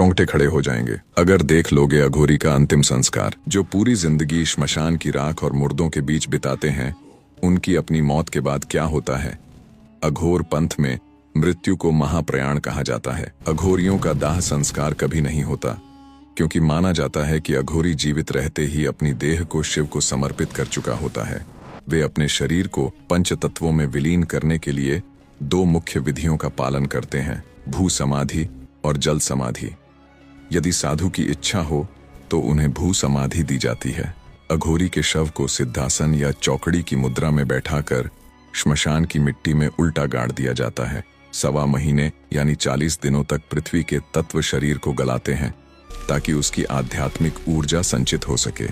रोंगटे खड़े हो जाएंगे अगर देख लोगे अघोरी का अंतिम संस्कार। जो पूरी जिंदगी श्मशान की राख और मुर्दों के बीच बिताते हैं, उनकी अपनी मौत के बाद क्या होता है। अघोर पंथ में मृत्यु को महाप्रयाण कहा जाता है। अघोरियों का दाह संस्कार कभी नहीं होता, क्योंकि माना जाता है कि अघोरी जीवित रहते ही अपनी देह को शिव को समर्पित कर चुका होता है। वे अपने शरीर को पंच तत्वों में विलीन करने के लिए दो मुख्य विधियों का पालन करते हैं, भू समाधि और जल समाधि। यदि साधु की इच्छा हो तो उन्हें भू समाधि दी जाती है। अघोरी के शव को सिद्धासन या चौकड़ी की मुद्रा में बैठाकर श्मशान की मिट्टी में उल्टा गाड़ दिया जाता है। 1.25 महीने यानी 40 दिनों तक पृथ्वी के तत्व शरीर को गलाते हैं ताकि उसकी आध्यात्मिक ऊर्जा संचित हो सके।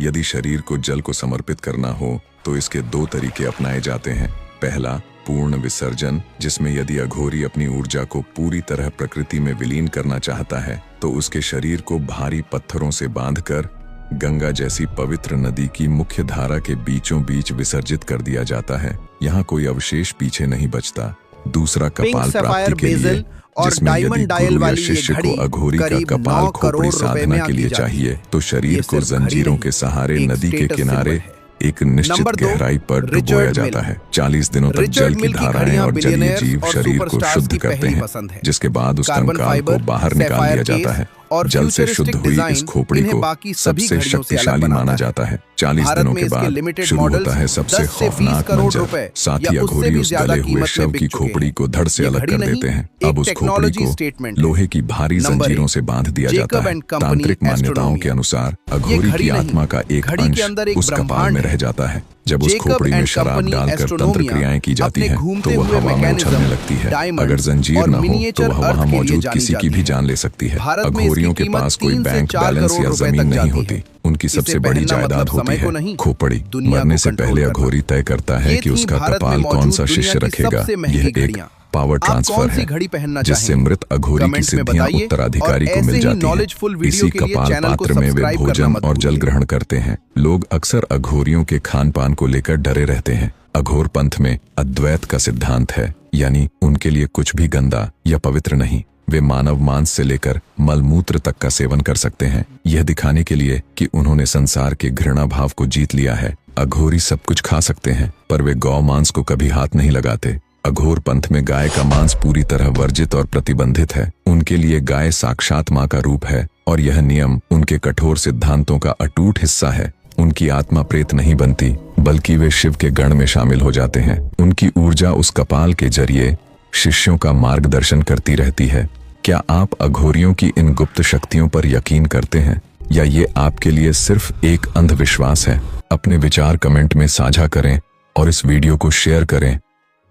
यदि शरीर को जल को समर्पित करना हो तो इसके 2 तरीके अपनाए जाते हैं। पहला, पूर्ण विसर्जन, जिसमें यदि अघोरी अपनी ऊर्जा को पूरी तरह प्रकृति में विलीन करना चाहता है तो उसके शरीर को भारी पत्थरों से बांधकर गंगा जैसी पवित्र नदी की मुख्य धारा के बीचों बीच विसर्जित कर दिया जाता है। यहाँ कोई अवशेष पीछे नहीं बचता। दूसरा, कपाल प्राप्ति के लिए, जिसमें यदि गुरु या शिष्य को अघोरी का कपाल खोपड़ी साधना के लिए चाहिए तो शरीर को जंजीरों के सहारे नदी के किनारे एक निश्चित गहराई पर डुबोया जाता है। 40 दिनों तक जल की धाराएं और जलीय जीव शरीर को शुद्ध करते हैं, जिसके बाद उस कंकाल को बाहर निकाल लिया जाता है। जल से शुद्ध हुई इस खोपड़ी को सबसे शक्तिशाली माना जाता है। 40 दिनों के बाद शुरू होता है सबसे खौफनाक मंजर। साथ ही अघोरी उस गले हुए शव की खोपड़ी को धड़ से अलग कर देते हैं। अब उस खोपड़ी को लोहे की भारी जंजीरों से बांध दिया जाता है। तांत्रिक मान्यताओं के अनुसार अघोरी की आत्मा का एक अंश उस कपाल में रह जाता है। जब उस खोपड़ी में शराब डालकर तंत्र क्रियाएं की जाती हैं तो वह हवा में उछलने लगती है। अगर जंजीर न हो तो वह वहां मौजूद किसी की भी जान ले सकती है। अघोरियों के पास कोई बैंक बैलेंस या जमीन नहीं होती। उनकी सबसे बड़ी जायदाद होती है खोपड़ी। मरने से पहले अघोरी तय करता है कि उसका कपाल कौन सा शिष्य रखेगा। यह एक पावर ट्रांसफर है, जिससे मृत अघोरी की सिद्धियां उत्तराधिकारी को मिल जाती हैं। इसी कपाल पात्र में वे भोजन और जल ग्रहण करते हैं। लोग अक्सर अघोरियों के खान पान को लेकर डरे रहते हैं। अघोर पंथ में अद्वैत का सिद्धांत है, यानी उनके लिए कुछ भी गंदा या पवित्र नहीं। वे मानव मांस से लेकर मलमूत्र तक का सेवन कर सकते हैं, यह दिखाने के लिए कि उन्होंने संसार के घृणा भाव को जीत लिया है। अघोरी सब कुछ खा सकते हैं, पर वे गौ मांस को कभी हाथ नहीं लगाते। अघोर पंथ में गाय का मांस पूरी तरह वर्जित और प्रतिबंधित है। उनके लिए गाय साक्षात मां का रूप है और यह नियम उनके कठोर सिद्धांतों का अटूट हिस्सा है। उनकी आत्मा प्रेत नहीं बनती, बल्कि वे शिव के गण में शामिल हो जाते हैं। उनकी ऊर्जा उस कपाल के जरिए शिष्यों का मार्गदर्शन करती रहती है। क्या आप अघोरियों की इन गुप्त शक्तियों पर यकीन करते हैं, या ये आपके लिए सिर्फ एक अंधविश्वास है? अपने विचार कमेंट में साझा करें और इस वीडियो को शेयर करें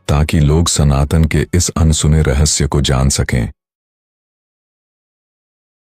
ताकि लोग सनातन के इस अनसुने रहस्य को जान सकें।